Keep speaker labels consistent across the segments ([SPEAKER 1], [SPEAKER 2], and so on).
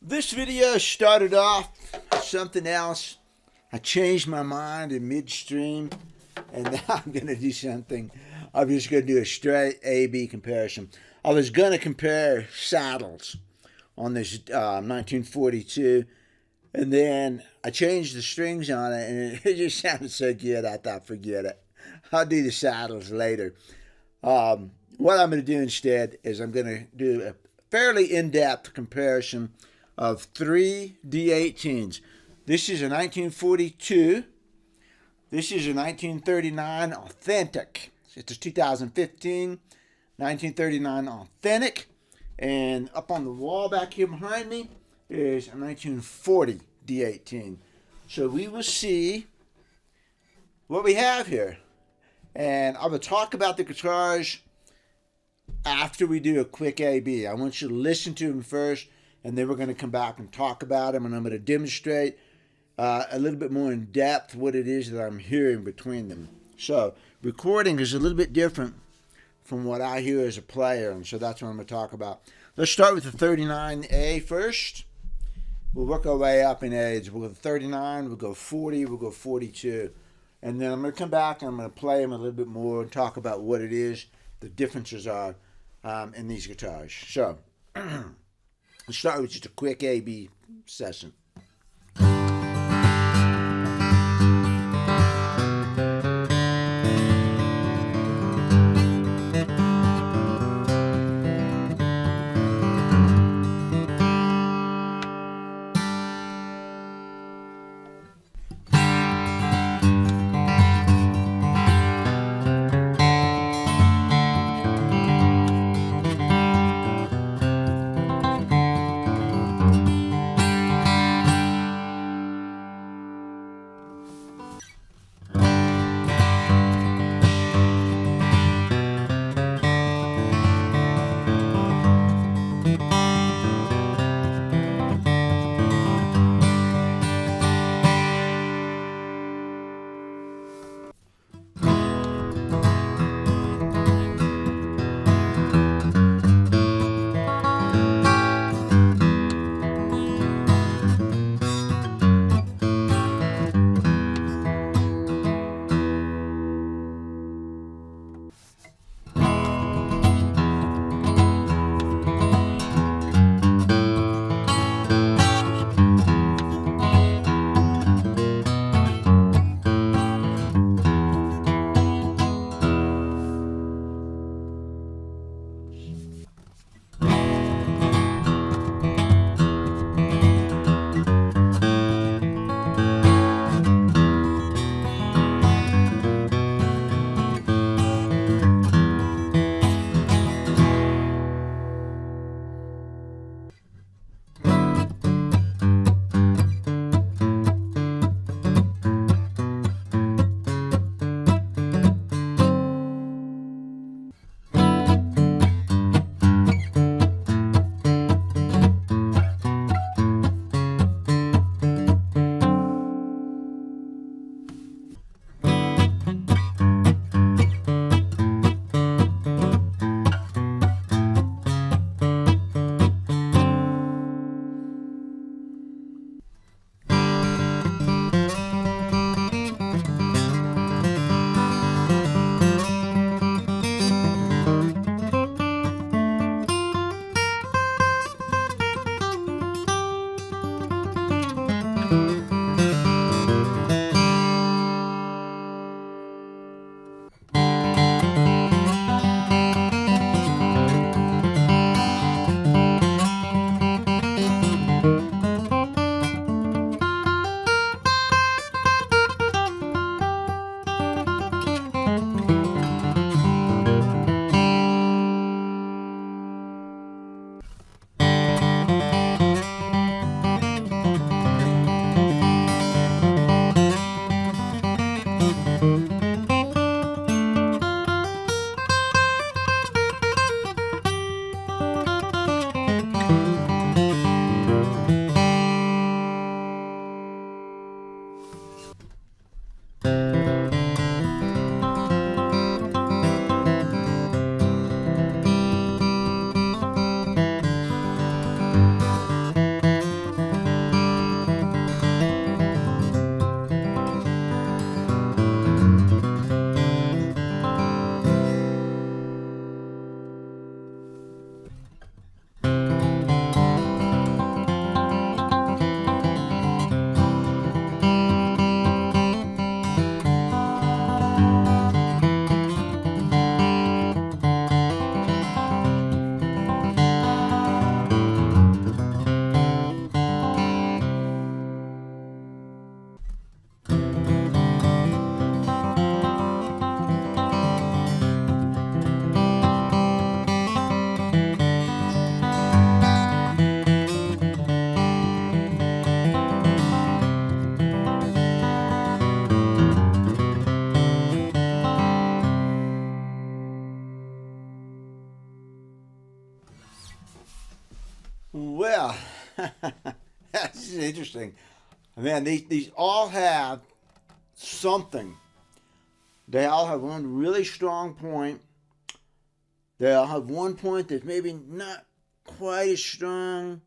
[SPEAKER 1] This video started off with something else. I changed my mind in midstream, and now I'm going to do something. I'm just going to do a straight A-B comparison. I was going to compare saddles on this 1942, and then I changed the strings on it, and it just sounded so good, I thought, forget it. I'll do the saddles later. What I'm going to do instead is I'm going to do a fairly in-depth comparison of three D18's. This is a 1942. This is a 1939 authentic. It's a 2015 1939 authentic. And up on the wall back here behind me is a 1940 D18. So we will see what we have here. And I will talk about the guitars after we do a quick A-B. I want you to listen to them first, and then we're going to come back and talk about them, and I'm going to demonstrate a little bit more in depth what it is that I'm hearing between them. So recording is a little bit different from what I hear as a player, and so that's what I'm going to talk about. Let's start with the 39A first. We'll work our way up in age. We'll go 39, we'll go 40, we'll go 42. And then I'm going to come back and I'm going to play them a little bit more and talk about what it is, the differences are in these guitars. So let's start with just a quick A-B session. That's interesting. Man, these all have something. They all have one really strong point. They all have one point that's maybe not quite as strong,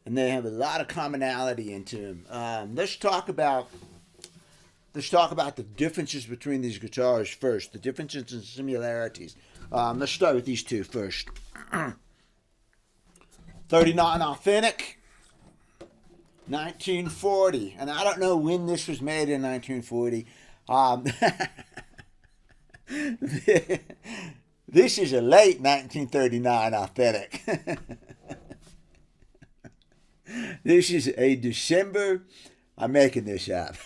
[SPEAKER 1] and they have a lot of commonality into them. Let's talk about the differences between these guitars first. The differences and similarities. Let's start with these two first. 39 Authentic, 1940, and I don't know when this was made in 1940. This is a late 1939 Authentic. This is a December. I'm making this up.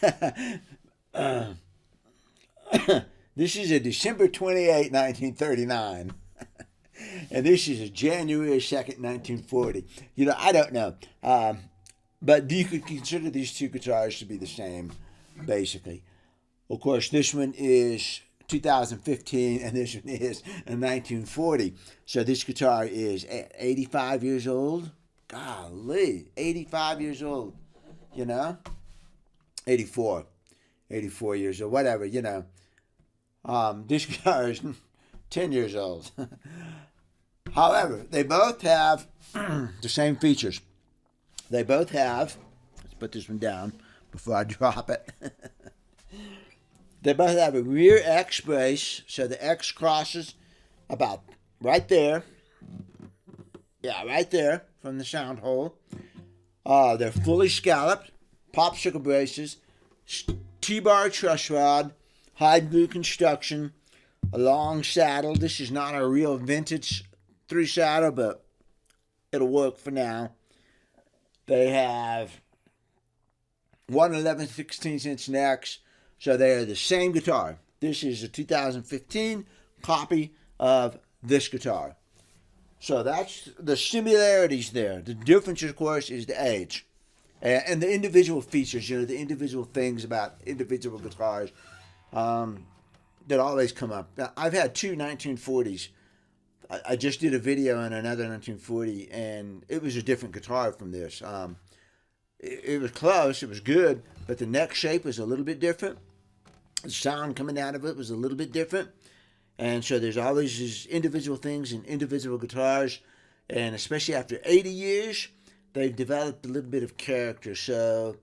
[SPEAKER 1] This is a December 28, 1939. And this is a January 2nd, 1940. You know, I don't know. But you could consider these two guitars to be the same, basically. Of course, this one is 2015 and this one is 1940. So this guitar is 85 years old. Golly, 85 years old, you know? 84 years old, whatever, you know. This guitar is 10 years old. However, they both have the same features. They both have, let's put this one down before I drop it. They both have a rear X brace, so the X crosses about right there. Yeah, right there from the sound hole. They're fully scalloped, popsicle braces, T-bar truss rod, hide glue construction, a long saddle. This is not a real vintage 3 saddle, but it'll work for now. They have 1 11/16" necks, so they are the same guitar. This is a 2015 copy of this guitar. So that's the similarities there. The difference, of course, is the age and the individual features, you know, the individual things about individual guitars that always come up. Now, I've had two 1940s. I just did a video on another 1940, and it was a different guitar from this. It was close, it was good, but the neck shape was a little bit different. The sound coming out of it was a little bit different. And so there's always these individual things in individual guitars, and especially after 80 years, they've developed a little bit of character. So,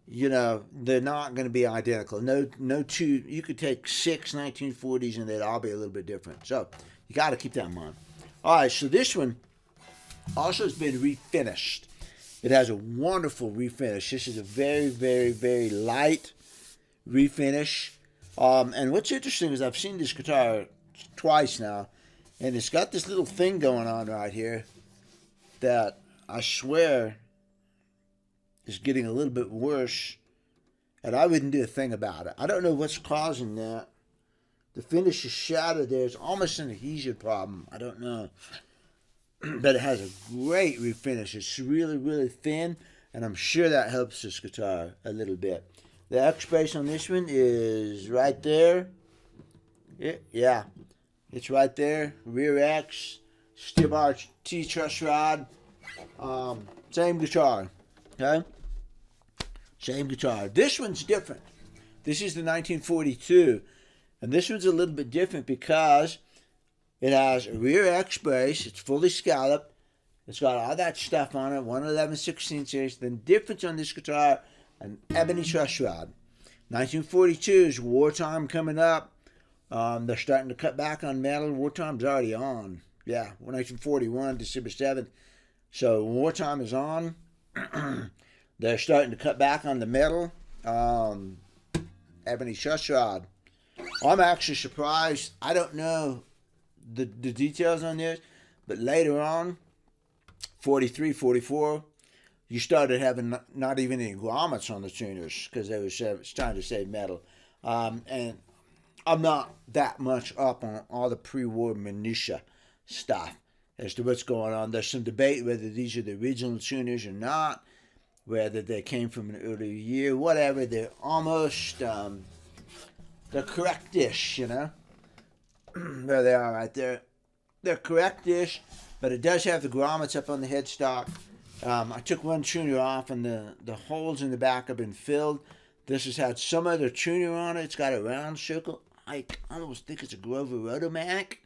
[SPEAKER 1] you know, they're not going to be identical. No two, you could take 6 1940s and they'd all be a little bit different. So you got to keep that in mind. All right, so this one also has been refinished. It has a wonderful refinish. This is a very, very, very light refinish. And what's interesting is I've seen this guitar twice now, and it's got this little thing going on right here that I swear is getting a little bit worse, and I wouldn't do a thing about it. I don't know what's causing that. The finish is shattered there. It's almost an adhesion problem. I don't know. But it has a great refinish. It's really, really thin, and I'm sure that helps this guitar a little bit. The X brace on this one is right there. Yeah, it's right there. Rear X, steel bar T truss rod. Same guitar. Okay? Same guitar. This one's different. This is the 1942. And this one's a little bit different because it has a rear X brace. It's fully scalloped. It's got all that stuff on it. 1 11/16". The difference on this guitar, an ebony truss rod. 1942 is wartime coming up. They're starting to cut back on metal. Wartime's already on. Yeah, 1941, December 7th. So wartime is on. They're starting to cut back on the metal. Ebony truss rod. I'm actually surprised. I don't know the details on this, but later on, 43, 44, you started having not even any grommets on the tuners because they were trying to save metal. And I'm not that much up on all the pre-war minutia stuff as to what's going on. There's some debate whether these are the original tuners or not, whether they came from an earlier year, whatever. They're almost, they're correct-ish, you know. There they are right there. They're correct-ish, but it does have the grommets up on the headstock. I took one tuner off, and the holes in the back have been filled. This has had some other tuner on it. It's got a round circle. I almost think it's a Grover Rotomac.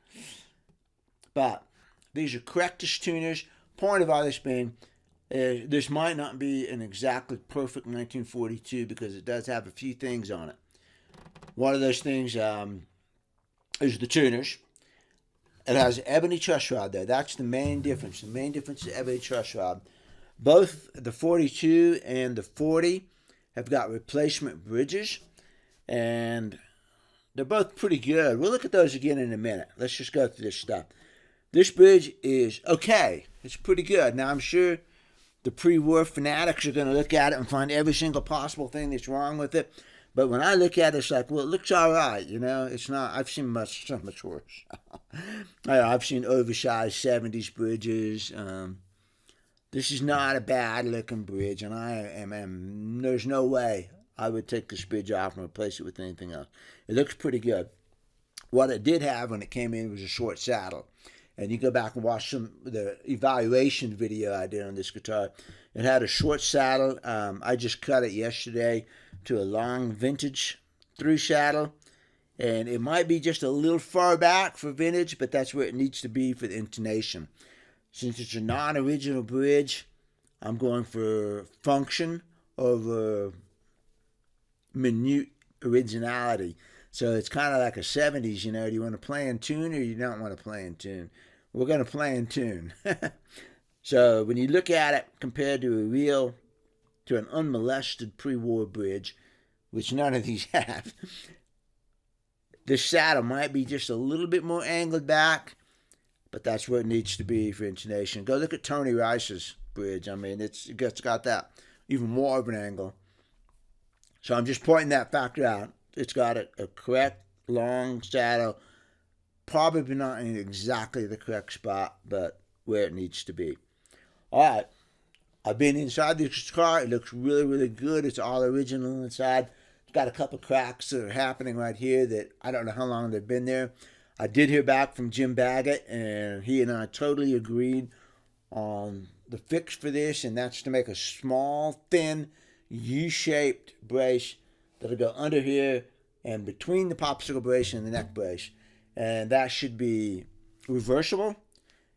[SPEAKER 1] But these are correctish tuners. Point of all this being, this might not be an exactly perfect 1942 because it does have a few things on it. One of those things is the tuners. It has an ebony truss rod there. That's the main difference. The main difference is ebony truss rod. Both the 42 and the 40 have got replacement bridges, and they're both pretty good. We'll look at those again in a minute. Let's just go through this stuff. This bridge is okay. It's pretty good. Now, I'm sure the pre-war fanatics are going to look at it and find every single possible thing that's wrong with it. But when I look at it, it's like, well, it looks all right. You know, it's not. I've seen so much worse. I've seen oversized 70s bridges. This is not a bad-looking bridge, and there's no way I would take this bridge off and replace it with anything else. It looks pretty good. What it did have when it came in was a short saddle. And you go back and watch the evaluation video I did on this guitar. It had a short saddle. I just cut it yesterday to a long vintage through saddle. And it might be just a little far back for vintage, but that's where it needs to be for the intonation. Since it's a non-original bridge, I'm going for function over minute originality. So it's kind of like a 70s, you know. Do you want to play in tune or you don't want to play in tune? We're going to play in tune. So when you look at it compared to an unmolested pre-war bridge, which none of these have, this saddle might be just a little bit more angled back, but that's where it needs to be for intonation. Go look at Tony Rice's bridge. I mean, it's got that even more of an angle. So I'm just pointing that factor out. It's got a correct long saddle, probably not in exactly the correct spot, but where it needs to be. All right, I've been inside this car. It looks really, really good. It's all original inside. It's got a couple cracks that are happening right here that I don't know how long they've been there. I did hear back from Jim Baggett, and he and I totally agreed on the fix for this, and that's to make a small, thin, U-shaped brace that'll go under here and between the popsicle brace and the neck brace. And that should be reversible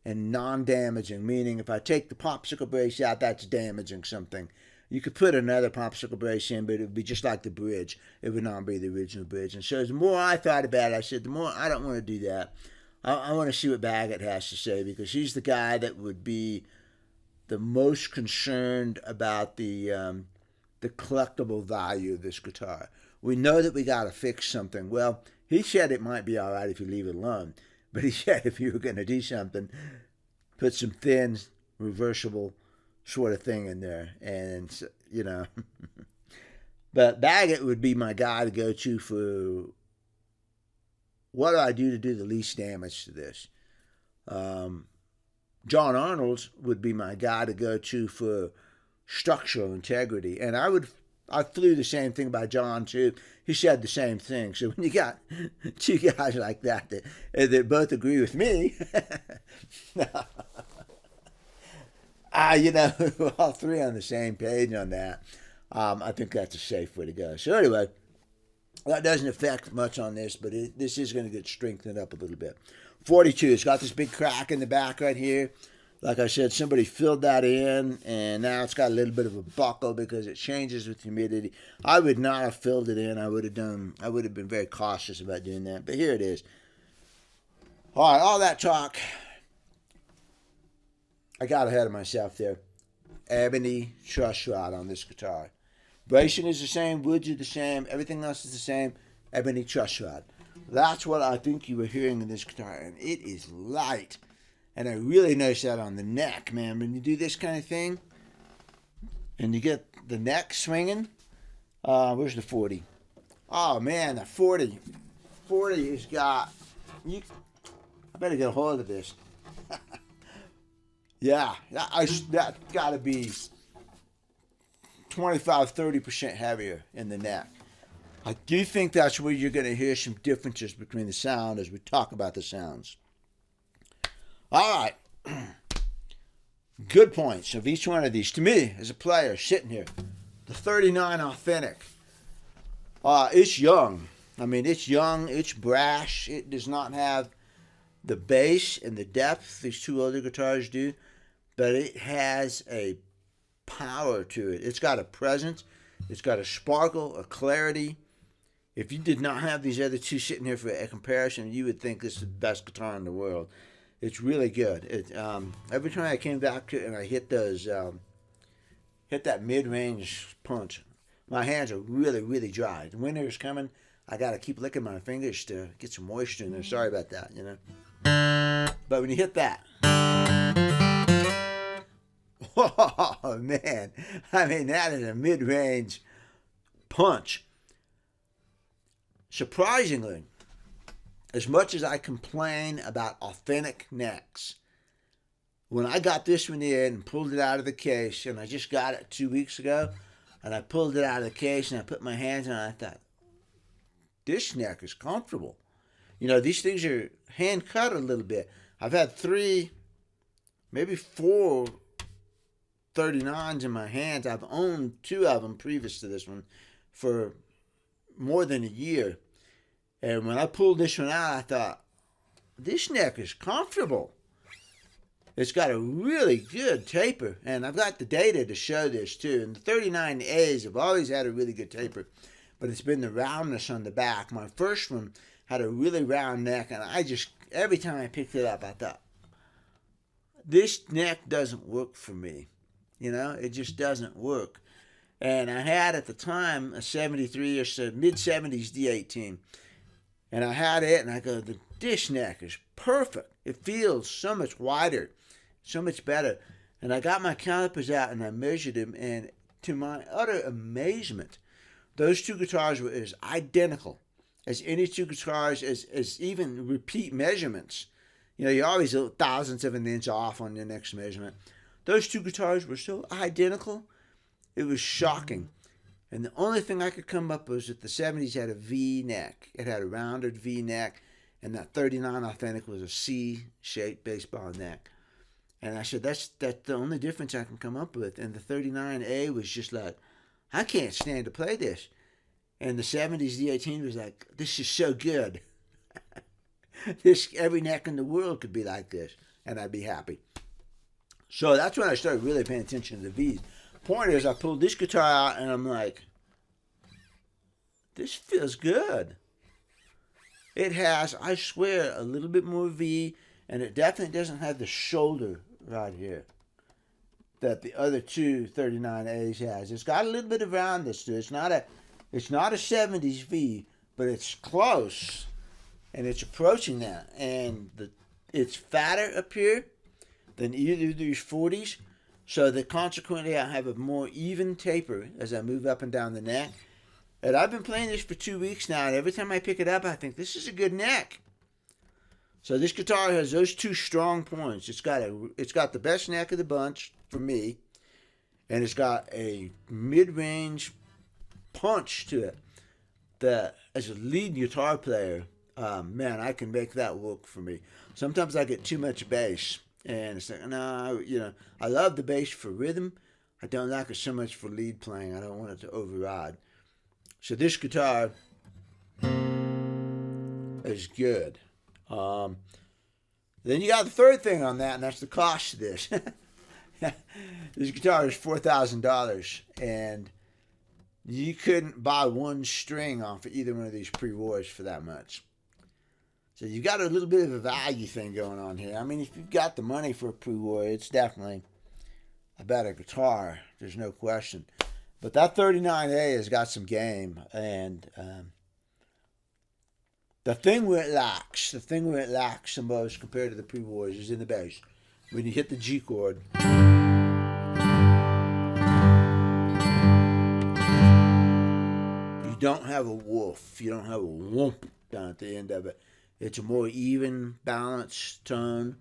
[SPEAKER 1] and non-damaging, meaning if I take the popsicle brace out, that's damaging something. You could put another popsicle brace in, but it would be just like the bridge. It would not be the original bridge. And so the more I thought about it, I said, the more I don't want to do that. I want to see what Baggett has to say, because he's the guy that would be the most concerned about the collectible value of this guitar. We know that we got to fix something. Well, he said it might be all right if you leave it alone. But he said if you were going to do something, put some thin, reversible sort of thing in there. And, you know. But Baggett would be my guy to go to for what do I do to do the least damage to this. John Arnold's would be my guy to go to for structural integrity. And I flew the same thing by John too. He said the same thing. So when you got two guys like that both agree with me, you know, all three on the same page on that, I think that's a safe way to go. So anyway, that doesn't affect much on this, but this is going to get strengthened up a little bit. 42, it's got this big crack in the back right here. Like I said, somebody filled that in, and now it's got a little bit of a buckle because it changes with humidity. I would not have filled it in. I would have been very cautious about doing that. But here it is. All right, all that talk. I got ahead of myself there. Ebony truss rod on this guitar. Bracing is the same, woods are the same, everything else is the same. Ebony truss rod. That's what I think you were hearing in this guitar, and it is light. And I really notice that on the neck, man. When you do this kind of thing, and you get the neck swinging, where's the 40? Oh, man, the 40. 40 has got, I better get a hold of this. Yeah, that's got to be 25-30% heavier in the neck. I do think that's where you're going to hear some differences between the sound as we talk about the sounds. All right. good points of each one of these. To me, as a player sitting here, the 39 Authentic. It's young. I mean, it's young. It's brash. It does not have the bass and the depth these two other guitars do, but it has a power to it. It's got a presence. It's got a sparkle, a clarity. If you did not have these other two sitting here for a comparison, you would think this is the best guitar in the world. It's really good. Every time I came back to it and I hit those, hit that mid-range punch, my hands are really, really dry. The winter is coming. I got to keep licking my fingers to get some moisture in there. Sorry about that, you know. But when you hit that, oh, man. I mean, that is a mid-range punch. Surprisingly, as much as I complain about authentic necks, when I got this one in and pulled it out of the case, and I just got it 2 weeks ago, and I pulled it out of the case and I put my hands on it, I thought, this neck is comfortable. You know, these things are hand cut a little bit. I've had 3, maybe 4 39s in my hands. I've owned 2 of them previous to this one for more than a year. And when I pulled this one out, I thought, this neck is comfortable. It's got a really good taper. And I've got the data to show this too. And the 39As have always had a really good taper. But it's been the roundness on the back. My first one had a really round neck. And I just, every time I picked it up, I thought, this neck doesn't work for me. You know, it just doesn't work. And I had at the time a 73 or so, mid-70s D18. And I had it, and I go, the dish neck is perfect. It feels so much wider, so much better. And I got my calipers out, and I measured them, and to my utter amazement, those two guitars were as identical as any two guitars, as even repeat measurements. You know, you're always thousandths of an inch off on your next measurement. Those two guitars were so identical, it was shocking. And the only thing I could come up with was that the 70s had a V neck. It had a rounded V neck, and that 39 Authentic was a C-shaped baseball neck. And I said, that's the only difference I can come up with. And the 39A was just like, I can't stand to play this. And the 70s D18 was like, this is so good. Every neck in the world could be like this, and I'd be happy. So that's when I started really paying attention to the V's. Point is, I pulled this guitar out, and I'm like, this feels good. It has, I swear, a little bit more V, and it definitely doesn't have the shoulder right here that the other two 39As has. It's got a little bit of roundness to it. It's not a 70s V, but it's close, and it's approaching that. And it's fatter up here than either of these 40s, so that consequently I have a more even taper as I move up and down the neck. And I've been playing this for 2 weeks now, and every time I pick it up, I think this is a good neck. So this guitar has those two strong points. It's got the best neck of the bunch for me, and it's got a mid-range punch to it that, as a lead guitar player, man, I can make that work for me. Sometimes I get too much bass. And it's like, no, you know, I love the bass for rhythm. I don't like it so much for lead playing. I don't want it to override. So this guitar is good. Then you got the third thing on that, and that's the cost of this. This guitar is $4,000, and you couldn't buy one string off of either one of these pre-wars for that much. So you got a little bit of a value thing going on here. I mean, if you've got the money for a pre-war, it's definitely a better guitar. There's no question. But that 39A has got some game. And the thing where it lacks the most compared to the pre-wars is in the bass. When you hit the G chord, you don't have a woof. You don't have a whoomp down at the end of it. It's a more even, balanced tone.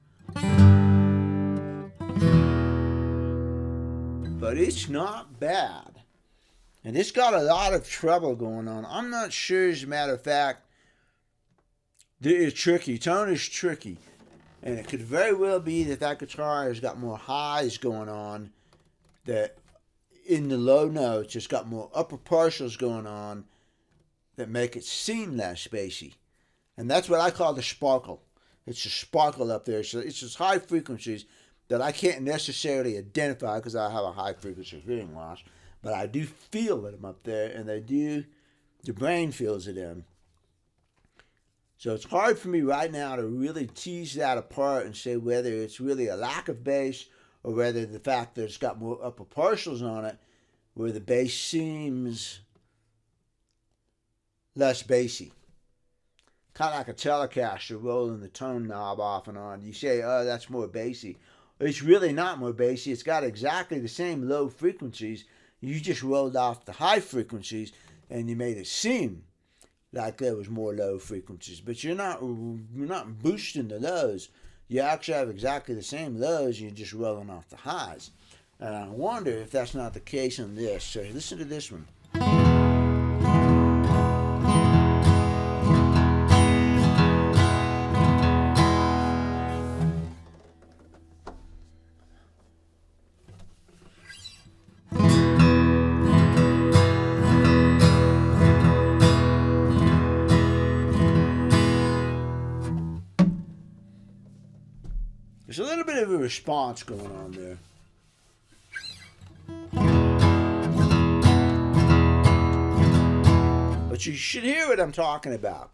[SPEAKER 1] But it's not bad. And it's got a lot of treble going on. I'm not sure, as a matter of fact, it's tricky. Tone is tricky. And it could very well be that that guitar has got more highs going on, that in the low notes it's got more upper partials going on that make it seem less bassy. And that's what I call the sparkle. It's a sparkle up there. So it's just high frequencies that I can't necessarily identify because I have a high frequency hearing loss, but I do feel them up there, and the brain feels it in. So it's hard for me right now to really tease that apart and say whether it's really a lack of bass or whether the fact that it's got more upper partials on it where the bass seems less bassy. Kind of like a Telecaster rolling the tone knob off and on. You say, oh, that's more bassy. It's really not more bassy. It's got exactly the same low frequencies. You just rolled off the high frequencies and you made it seem like there was more low frequencies. But you're not boosting the lows. You actually have exactly the same lows. You're just rolling off the highs. And I wonder if that's not the case on this. So listen to this one. There's a little bit of a response going on there. But you should hear what I'm talking about.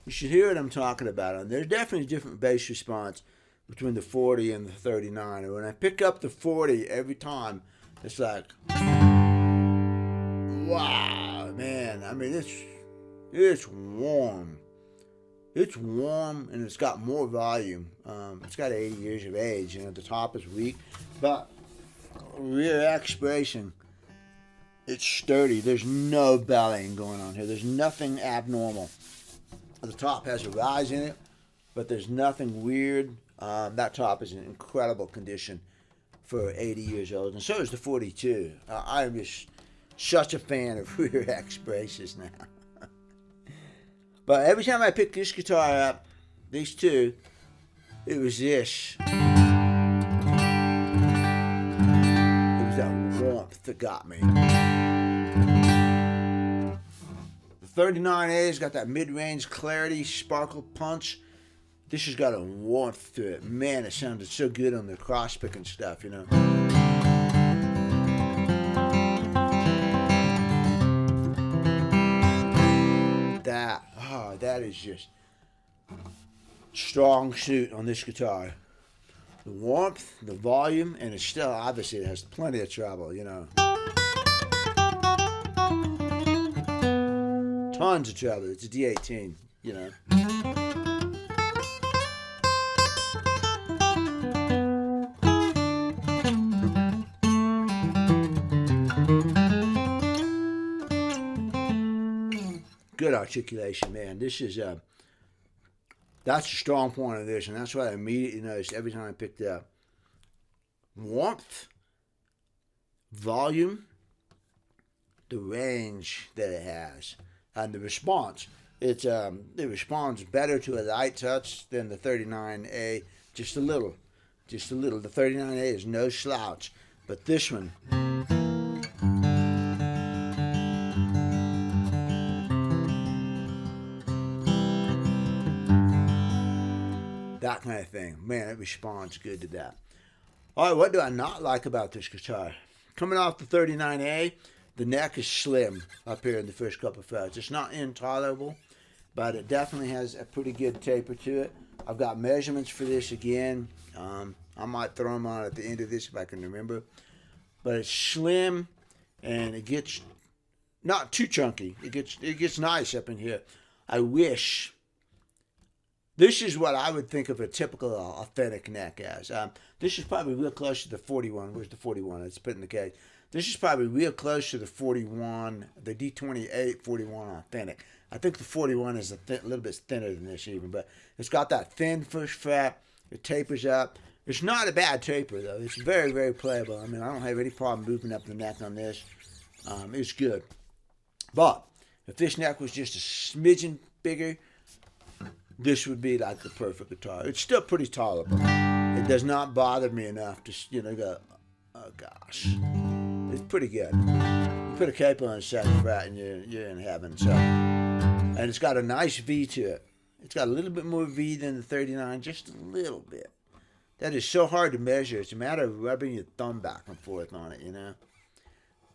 [SPEAKER 1] You should hear what I'm talking about. And there's definitely a different bass response between the 40 and the 39. And when I pick up the 40 every time, it's like, wow, man. I mean, it's warm. It's warm and it's got more volume. It's got 80 years of age. The top is weak, but rear expiration, it's sturdy. There's no bellying going on here. There's nothing abnormal. The top has a rise in it, but there's nothing weird. That top is in incredible condition for 80 years old, and so is the 42. I am just such a fan of rear expirations now. But every time I pick this guitar up, these two, it was this. It was that warmth that got me. The 39A's got that mid-range clarity, sparkle punch. This has got a warmth to it. Man, it sounded so good on the cross-picking stuff, That is just strong suit on this guitar. The warmth, the volume, and it's still, obviously, it has plenty of treble, Tons of treble. It's a D18, Good articulation, man. This is that's a strong point of this, and that's what I immediately noticed every time I picked it up. Warmth, volume, the range that it has, and the response. It responds better to a light touch than the 39A, just a little. The 39A is no slouch, but this one. That kind of thing. Man, it responds good to that. All right, what do I not like about this guitar? Coming off the 39A, the neck is slim up here in the first couple of frets. It's not intolerable, but it definitely has a pretty good taper to it. I've got measurements for this again. I might throw them on at the end of this if I can remember. But it's slim, and it gets not too chunky. It gets nice up in here. I wish... This is what I would think of a typical authentic neck as. This is probably real close to the 41. Where's the 41? Let's put it in the case. This is probably real close to the 41, the D28 41 authentic. I think the 41 is a little bit thinner than this even, but it's got that thin first fret. It tapers up. It's not a bad taper, though. It's very, very playable. I mean, I don't have any problem moving up the neck on this. It's good. But if this neck was just a smidgen bigger, this would be like the perfect guitar. It's still pretty tolerable. It does not bother me enough to, go, oh gosh. It's pretty good. You put a capo on the second fret and you're in heaven. So, and it's got a nice V to it. It's got a little bit more V than the 39, just a little bit. That is so hard to measure. It's a matter of rubbing your thumb back and forth on it,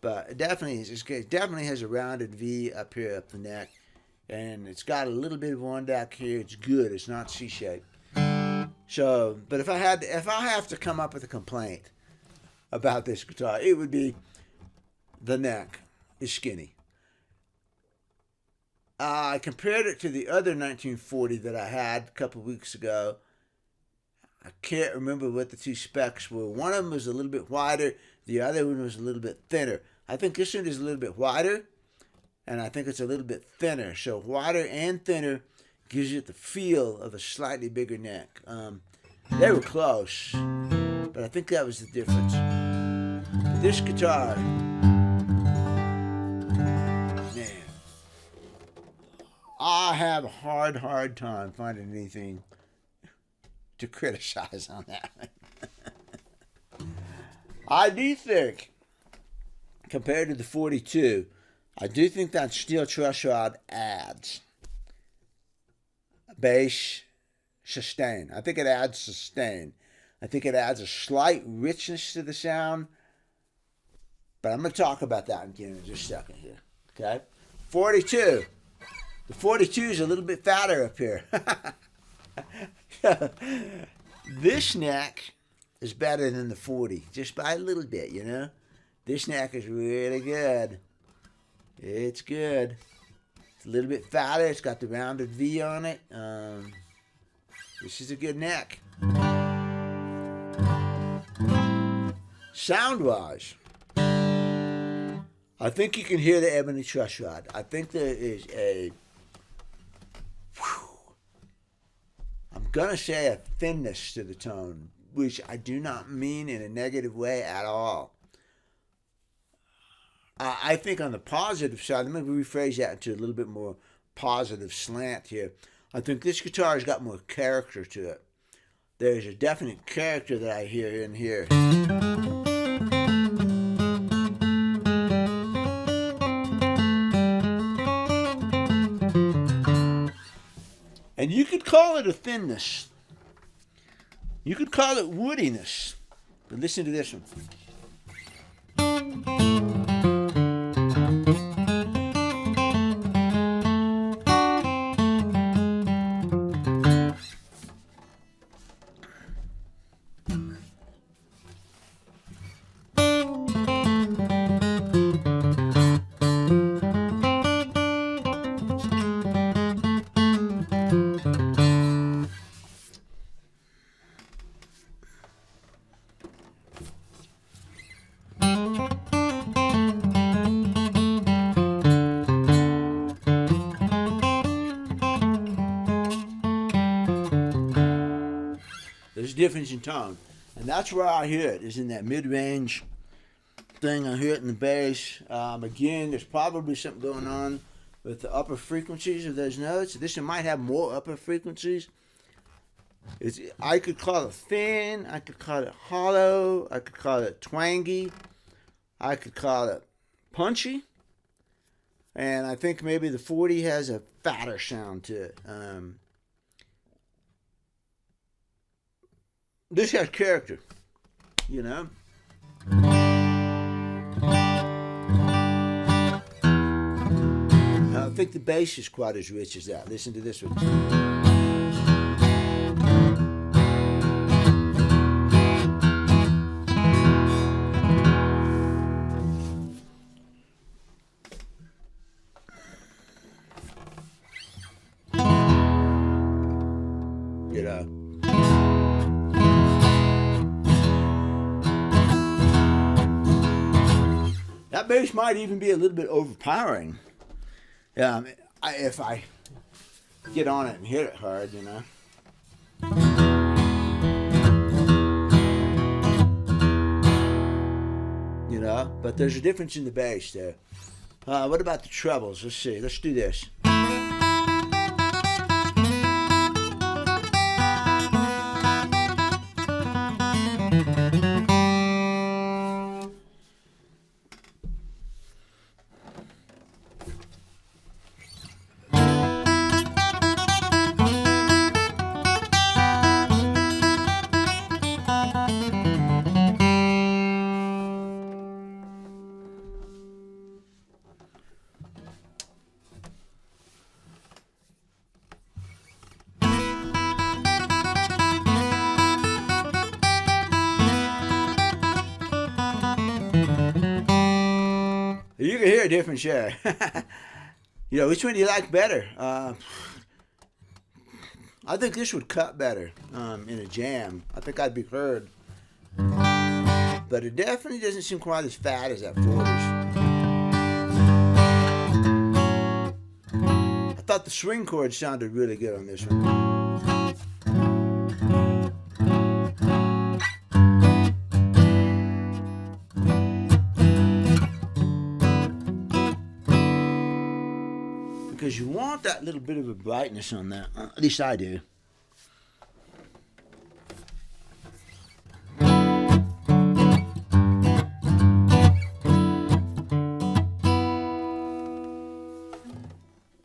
[SPEAKER 1] But it definitely is. It definitely has a rounded V up here, up the neck. And it's got a little bit of on deck here. It's good. It's not C-shaped. So, but if I have to come up with a complaint about this guitar, it would be the neck is skinny. I compared it to the other 1940 that I had a couple of weeks ago. I can't remember what the two specs were. One of them was a little bit wider. The other one was a little bit thinner. I think this one is a little bit wider, and I think it's a little bit thinner. So wider and thinner gives it the feel of a slightly bigger neck. They were close, but I think that was the difference. This guitar, man, I have a hard time finding anything to criticize on that. I do think, compared to the 42, I do think that steel truss rod adds bass sustain. I think it adds sustain. I think it adds a slight richness to the sound. But I'm going to talk about that again in just a second here. Okay? 42. The 42 is a little bit fatter up here. This neck is better than the 40, just by a little bit, This neck is really good. It's good. It's a little bit fatter. It's got the rounded V on it. This is a good neck. Sound-wise, I think you can hear the ebony truss rod. I think there is I'm going to say a thinness to the tone, which I do not mean in a negative way at all. I think on the positive side, let me rephrase that into a little bit more positive slant here. I think this guitar has got more character to it. There's a definite character that I hear in here. And you could call it a thinness. You could call it woodiness. But listen to this one. There's a difference in tone. And that's where I hear it, is in that mid-range thing. I hear it in the bass. Again, there's probably something going on with the upper frequencies of those notes. This one might have more upper frequencies. I could call it thin. I could call it hollow. I could call it twangy. I could call it punchy. And I think maybe the 40 has a fatter sound to it. This has character, I don't think the bass is quite as rich as that. Listen to this one. That bass might even be a little bit overpowering. If I get on it and hit it hard, But there's a difference in the bass there. What about the trebles? Let's see. Let's do this. hear a difference, yeah. Which one do you like better? I think this would cut better in a jam. I think I'd be heard. But it definitely doesn't seem quite as fat as that 40s. I thought the swing chord sounded really good on this one. Because you want that little bit of a brightness on that. At least I do.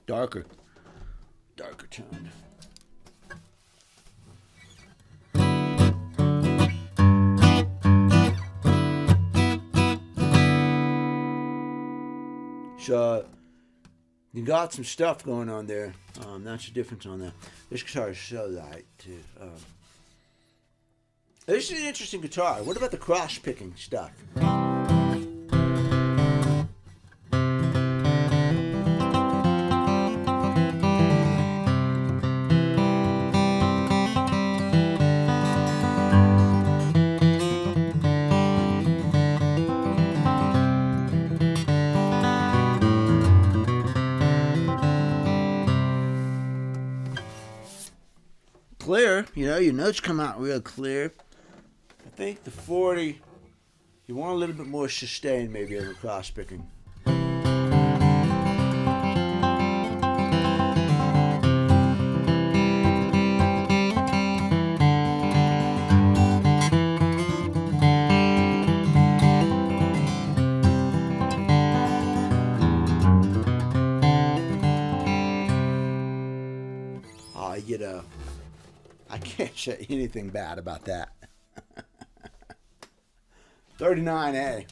[SPEAKER 1] Darker tone. So you got some stuff going on there. That's the difference on that. This guitar is so light too. This is an interesting guitar. What about the cross picking stuff? Clear, your notes come out real clear. I think the 40, you want a little bit more sustain maybe in the cross picking. I can't say anything bad about that. 39A.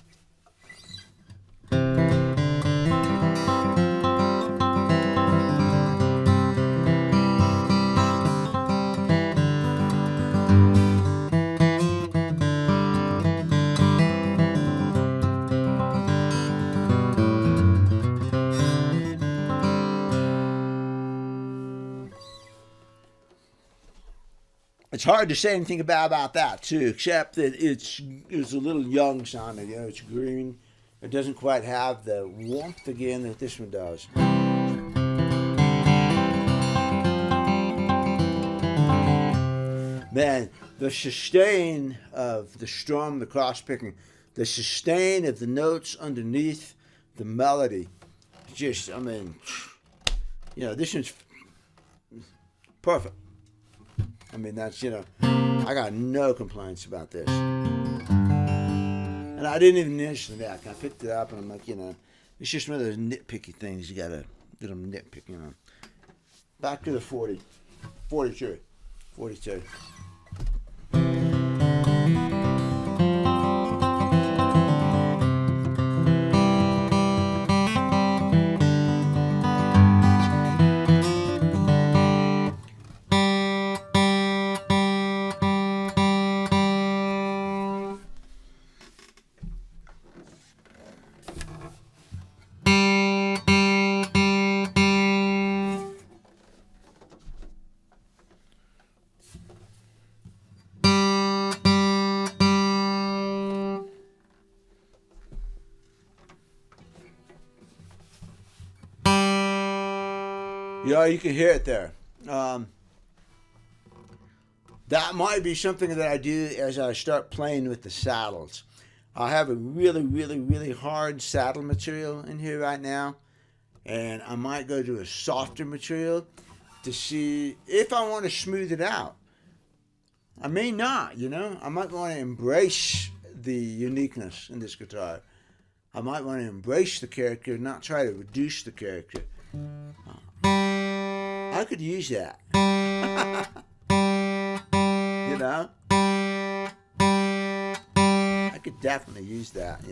[SPEAKER 1] It's hard to say anything bad about that too, except that it's a little young sounding. It's green. It doesn't quite have the warmth again that this one does. Man, the sustain of the strum, the cross picking, the sustain of the notes underneath the melody, this one's perfect. That's, I got no complaints about this. And I didn't even notice the neck. I picked it up and I'm like, it's just one of those nitpicky things you got to little nitpick, Back to the 40, 42. You can hear it there. That might be something that I do as I start playing with the saddles. I have a really, really, really hard saddle material in here right now, and I might go to a softer material to see if I want to smooth it out. I may not, I might want to embrace the uniqueness in this guitar. I might want to embrace the character, not try to reduce the character. I could use that. I could definitely use that,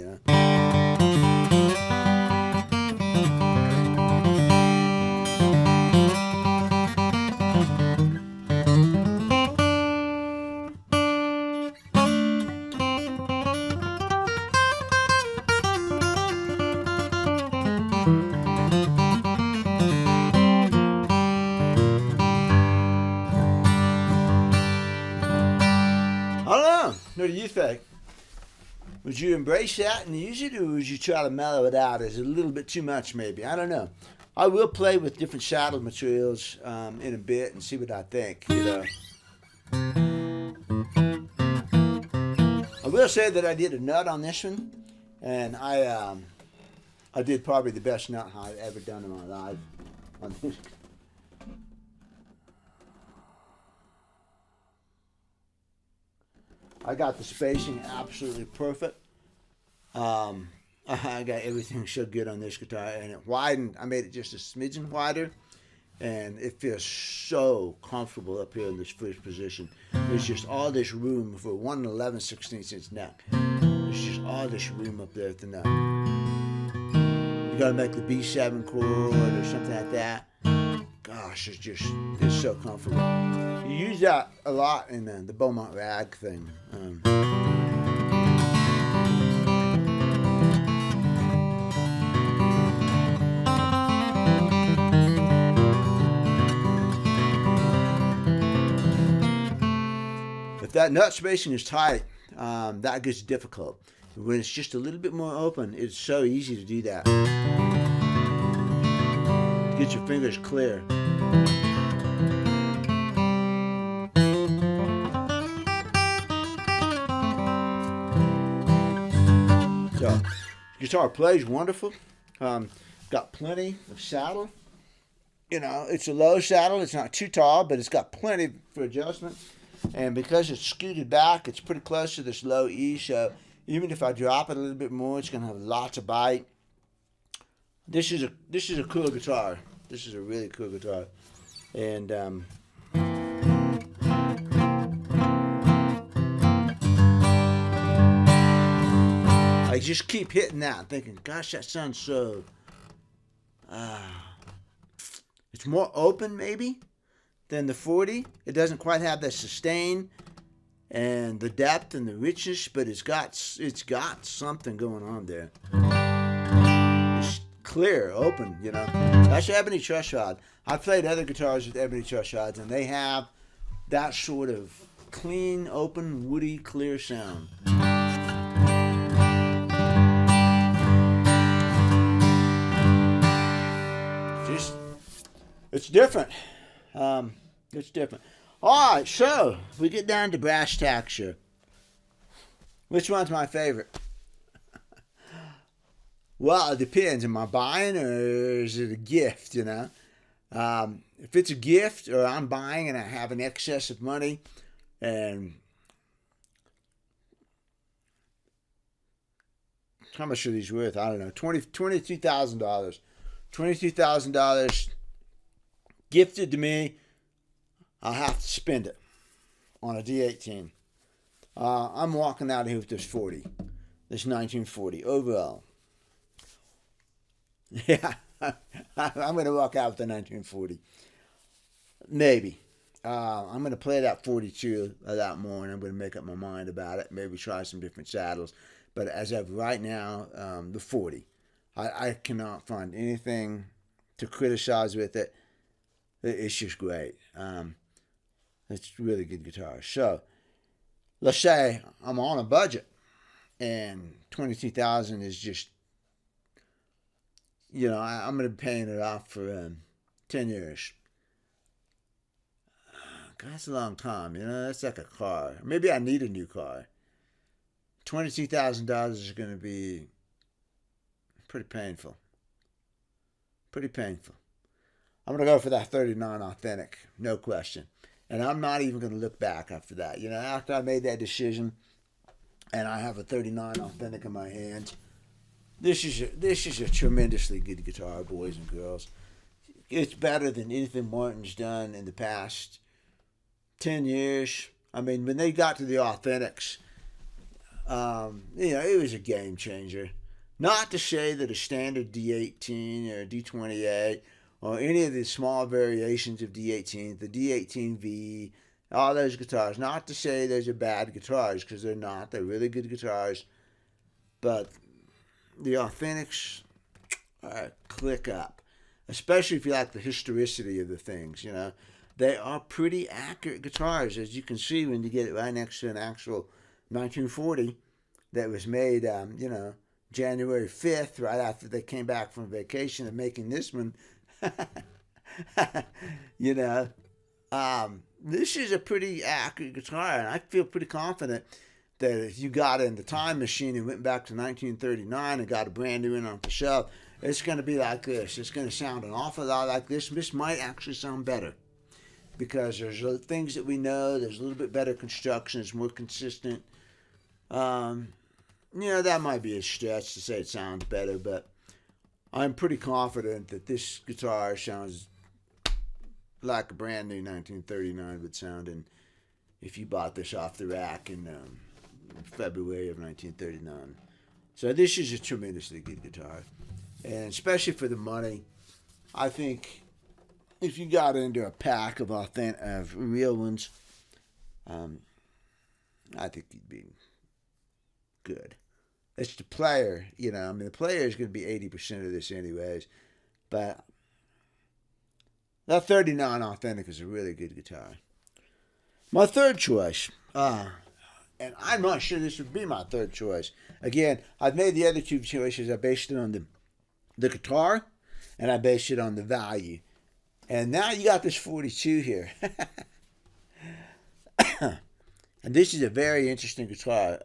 [SPEAKER 1] Would you embrace that and use it, or would you try to mellow it out? Is it a little bit too much, maybe? I don't know. I will play with different saddle materials in a bit and see what I think, you know. I will say that I did a nut on this one, and I did probably the best nut I've ever done in my life on this. I got the spacing absolutely perfect. I got everything so good on this guitar, and it widened. I made it just a smidgen wider, and it feels so comfortable up here in this first position. There's just all this room for 1 11/16" neck. There's just all this room up there at the neck. You gotta make the B7 chord or something like that. Gosh, it's so comfortable. You use that a lot in the Beaumont Rag thing. If that nut spacing is tight, that gets difficult. When it's just a little bit more open, it's so easy to do that. Get your fingers clear. So, guitar plays wonderful. Got plenty of saddle. You know, it's a low saddle. It's not too tall, but it's got plenty for adjustment. And because it's scooted back, it's pretty close to this low E. So even if I drop it a little bit more, it's gonna have lots of bite. This is a cool guitar. This is a really cool guitar, and I just keep hitting that, thinking, "Gosh, that sounds so." It's more open, maybe, than the 40. It doesn't quite have the sustain and the depth and the richness, but it's got something going on there. It's clear, open, you know. That's ebony truss rod. I've played other guitars with ebony truss rods, and they have that sort of clean, open, woody, clear sound. It's different. It's different. All right, so we get down to brass tacks here. Which one's my favorite? Well, it depends. Am I buying or is it a gift, you know? If it's a gift or I'm buying and I have an excess of money and how much are these worth? I don't know. $22,000. $22,000 gifted to me. I'll have to spend it on a D18. I'm walking out of here with this 40. This 1940 overall. Yeah, I'm going to walk out with the 1940. Maybe. I'm going to play that 42 a lot more, and I'm going to make up my mind about it. Maybe try some different saddles. But as of right now, the 40. I cannot find anything to criticize with it. It's just great. It's a really good guitar. So, let's say I'm on a budget, and $22,000 is just, you know, I'm going to be paying it off for 10 years. God, that's a long time, you know. That's like a car. Maybe I need a new car. $22,000 is going to be pretty painful. Pretty painful. I'm going to go for that 39 authentic, no question. And I'm not even going to look back after that. You know, after I made that decision and I have a 39 authentic in my hands, this is a tremendously good guitar, boys and girls. It's better than anything Martin's done in the past 10 years. I mean, when they got to the authentics, you know, it was a game changer. Not to say that a standard D18 or D28 or any of the small variations of D18, the D18V, all those guitars, not to say those are bad guitars, because they're not. They're really good guitars. But the authentics click up, especially if you like the historicity of the things, you know. They are pretty accurate guitars, as you can see when you get it right next to an actual 1940. that was made, January 5th, right after they came back from vacation, and making this one. you know, this is a pretty accurate guitar, and I feel pretty confident that if you got in the time machine and went back to 1939 and got a brand new one off the shelf, it's going to be like this. It's going to sound an awful lot like this. This might actually sound better because there's things that we know. There's a little bit better construction. It's more consistent. That might be a stretch to say it sounds better, but I'm pretty confident that this guitar sounds like a brand new 1939 would sound, and if you bought this off the rack in February of 1939. So this is a tremendously good guitar, and especially for the money, I think if you got into a pack of real ones, I think you'd be good. It's the player, the player is going to be 80% of this anyways, but that 39 Authentic is a really good guitar. My third choice, and I'm not sure this would be my third choice. Again, I've made the other two choices. I based it on the guitar, and I based it on the value. And now you got this 42 here. And this is a very interesting guitar.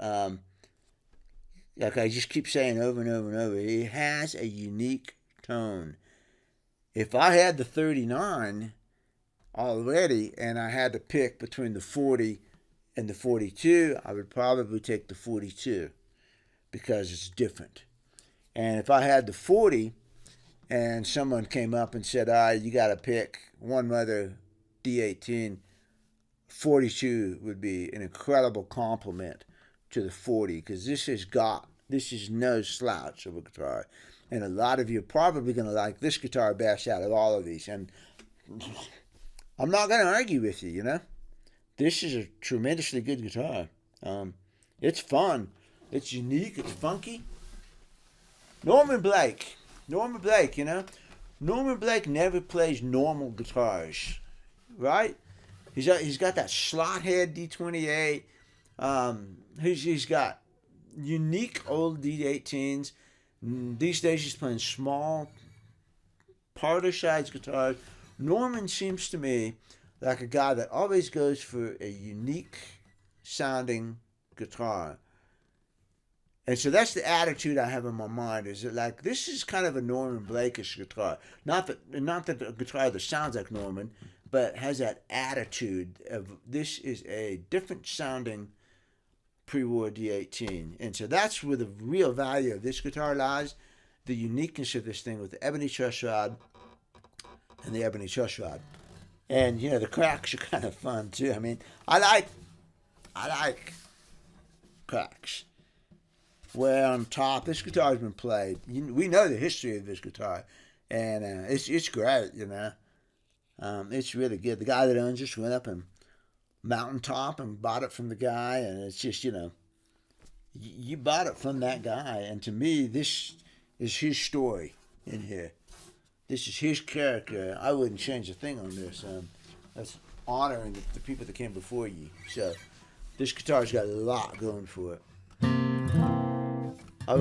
[SPEAKER 1] Like I just keep saying over and over and over, it has a unique tone. If I had the 39 already and I had to pick between the 40 and the 42, I would probably take the 42 because it's different. And if I had the 40 and someone came up and said, you got to pick one other D18, 42 would be an incredible compliment to the 40, because this is no slouch of a guitar, and a lot of you are probably going to like this guitar best out of all of these, and I'm not going to argue with you. This is a tremendously good guitar. It's fun, it's unique, it's funky. Norman Blake, Norman Blake never plays normal guitars, right? He's got that slot head D28. He's got unique old D18's. These days he's playing small, parter-sized guitars. Norman seems to me like a guy that always goes for a unique sounding guitar. And so that's the attitude I have in my mind, is that like this is kind of a Norman Blake-ish guitar. Not that a guitar that sounds like Norman, but has that attitude of this is a different sounding pre-war D18. And so that's where the real value of this guitar lies, the uniqueness of this thing with the ebony truss rod and the ebony truss rod. And, the cracks are kind of fun too. I mean, I like cracks. Where on top, this guitar has been played. We know the history of this guitar, and it's great, It's really good. The guy that owns this went up and mountaintop and bought it from the guy, and it's just, you bought it from that guy, and to me, this is his story in here. This is his character. I wouldn't change a thing on this. That's honoring the people that came before you. So this guitar's got a lot going for it. I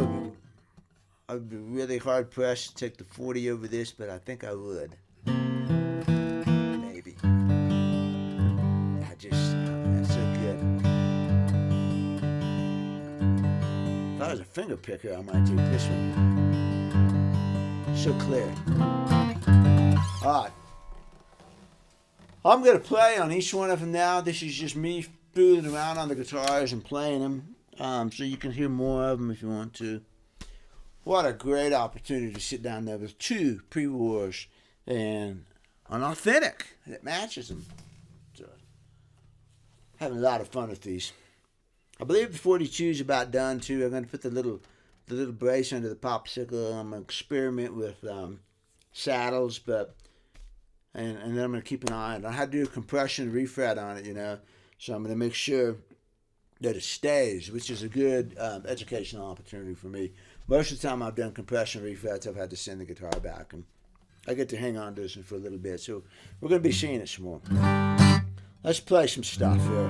[SPEAKER 1] would be really hard pressed to take the 40 over this, but I think I would. Maybe. That's so good. If I was a finger picker, I might take this one. So clear. Alright. I'm going to play on each one of them now. This is just me fooling around on the guitars and playing them. So you can hear more of them if you want to. What a great opportunity to sit down there with two pre-wars and an authentic that matches them. So, having a lot of fun with these. I believe the 42 is about done too. I'm going to put the little brace under the popsicle. I'm going to experiment with saddles, and then I'm going to keep an eye on it. I had to do a compression refret on it, So I'm going to make sure that it stays, which is a good educational opportunity for me. Most of the time I've done compression refrets, I've had to send the guitar back, and I get to hang on to this for a little bit. So we're going to be seeing it some more. Let's play some stuff here.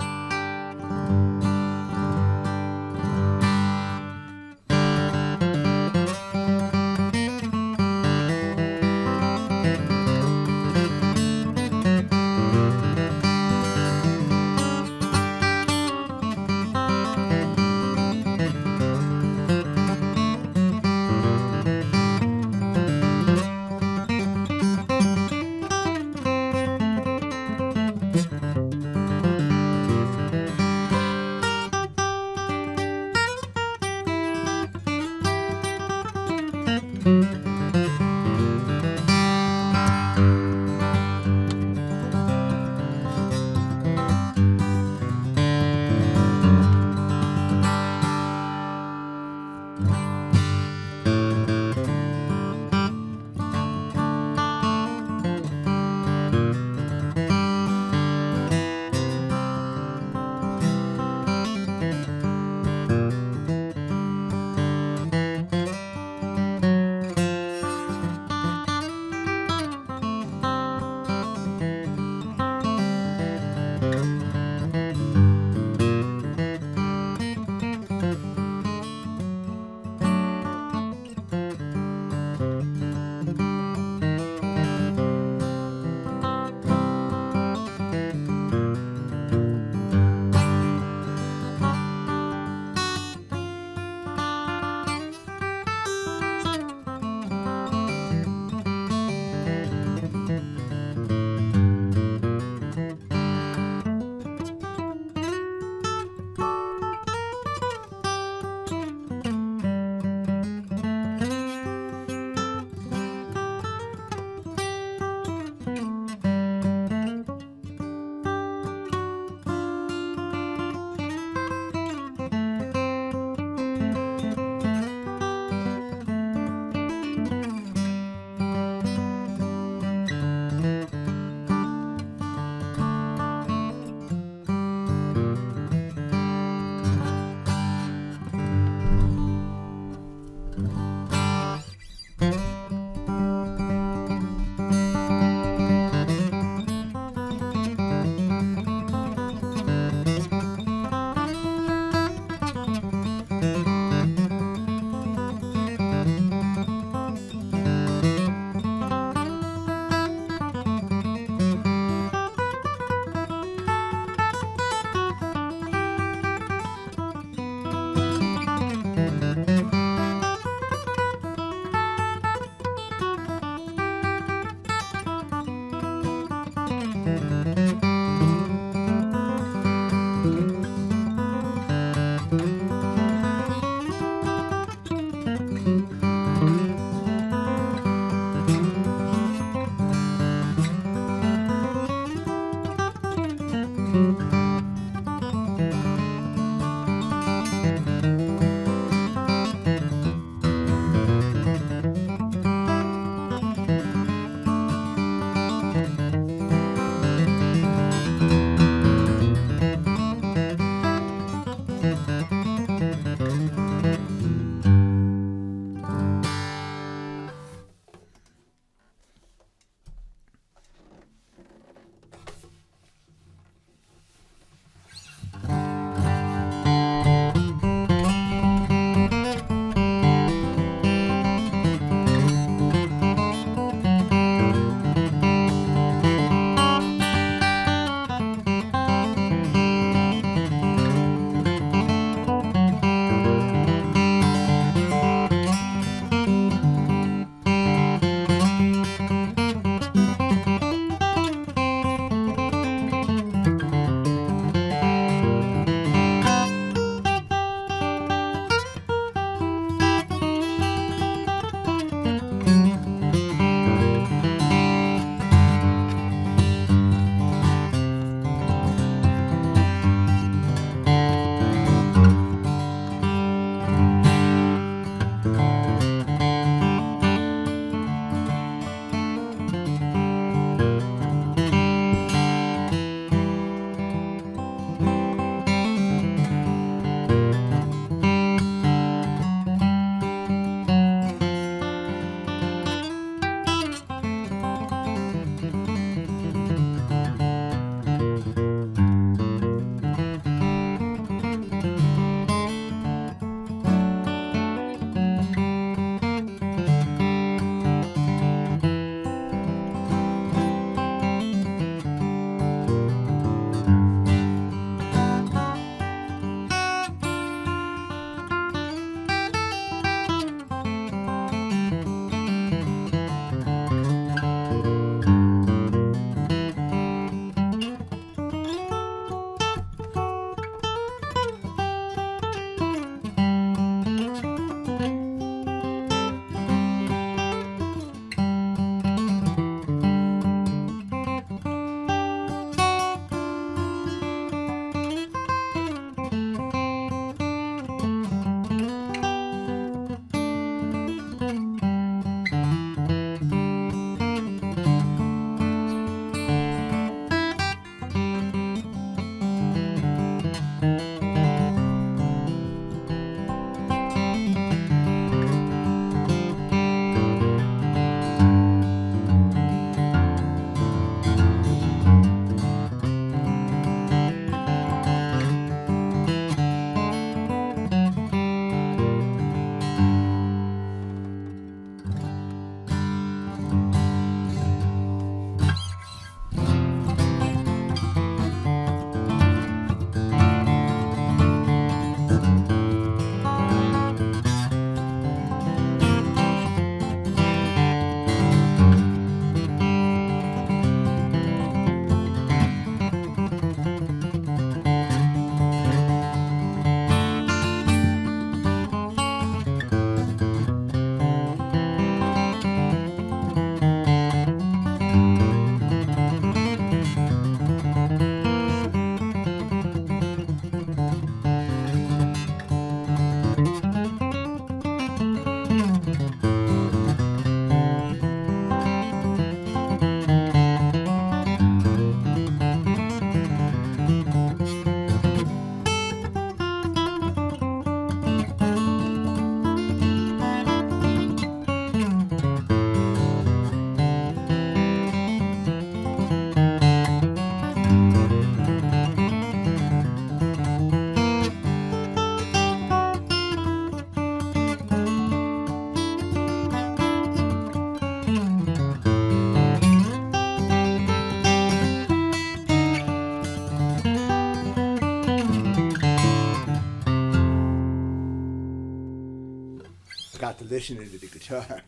[SPEAKER 1] listening to the guitar.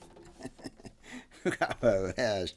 [SPEAKER 1] Look how far it has.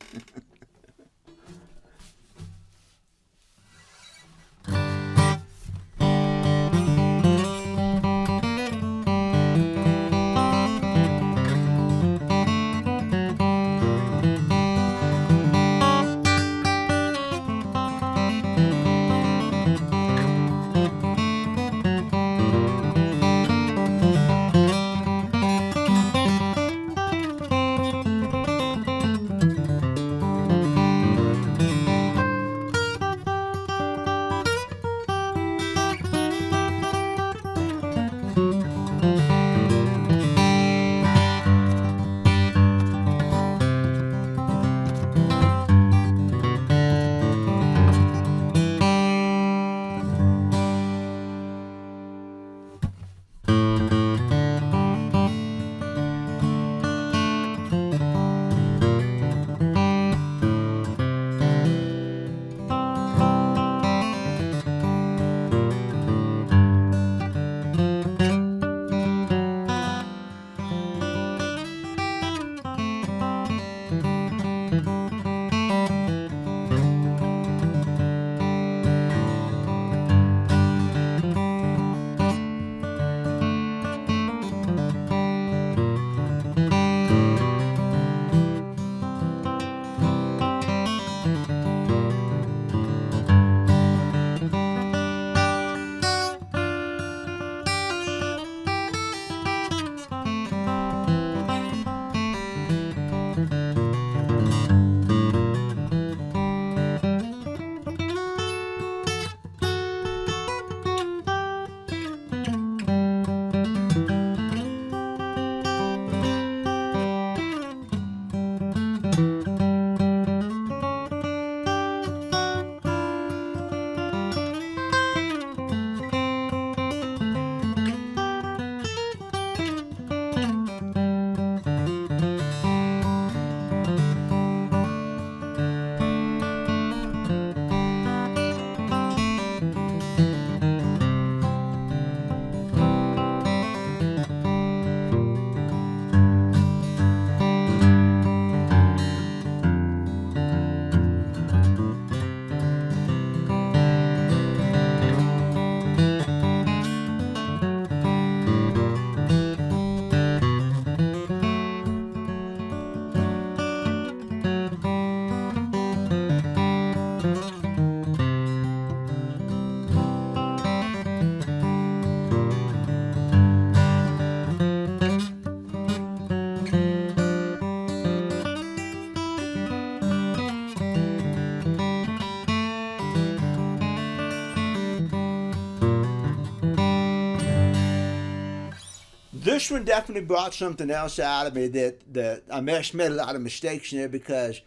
[SPEAKER 1] This one definitely brought something else out of me that I made a lot of mistakes in there because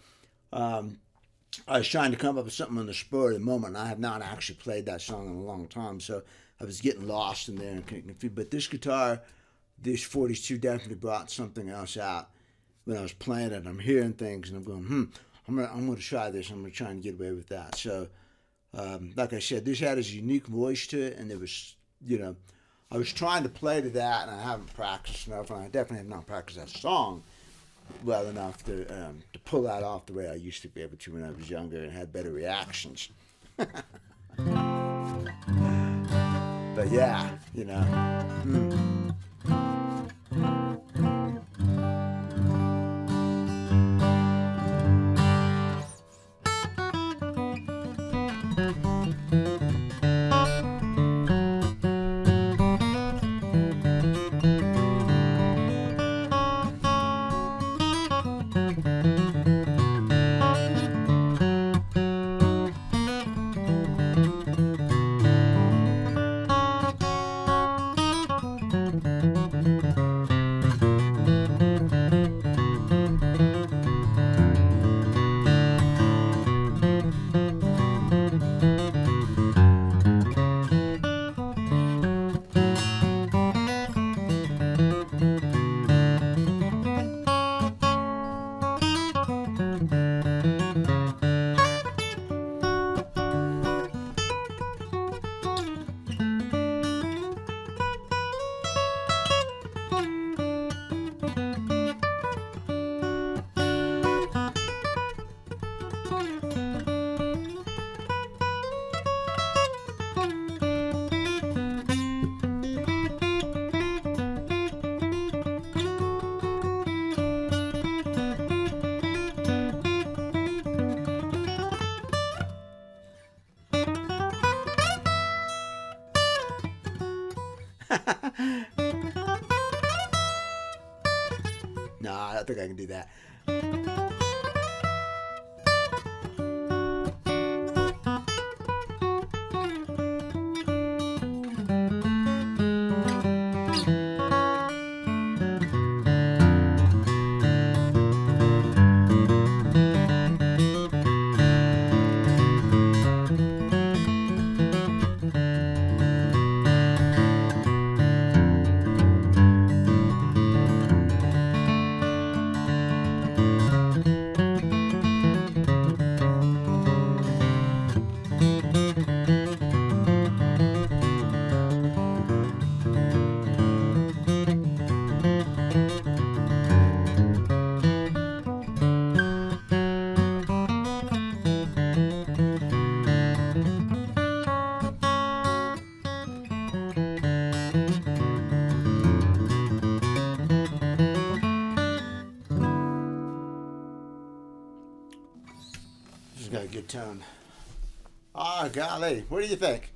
[SPEAKER 1] I was trying to come up with something on the spur of the moment. I have not actually played that song in a long time, so I was getting lost in there and confused. But this guitar, this 42 definitely brought something else out when I was playing it. I'm hearing things and I'm going, I'm gonna try this. I'm gonna try and get away with that. So, like I said, this had his unique voice to it, and there was, I was trying to play to that, and I haven't practiced enough, and I definitely have not practiced that song well enough to pull that off the way I used to be able to when I was younger and had better reactions. But yeah, I think I can do that. Got a good tone. Oh, golly. What do you think?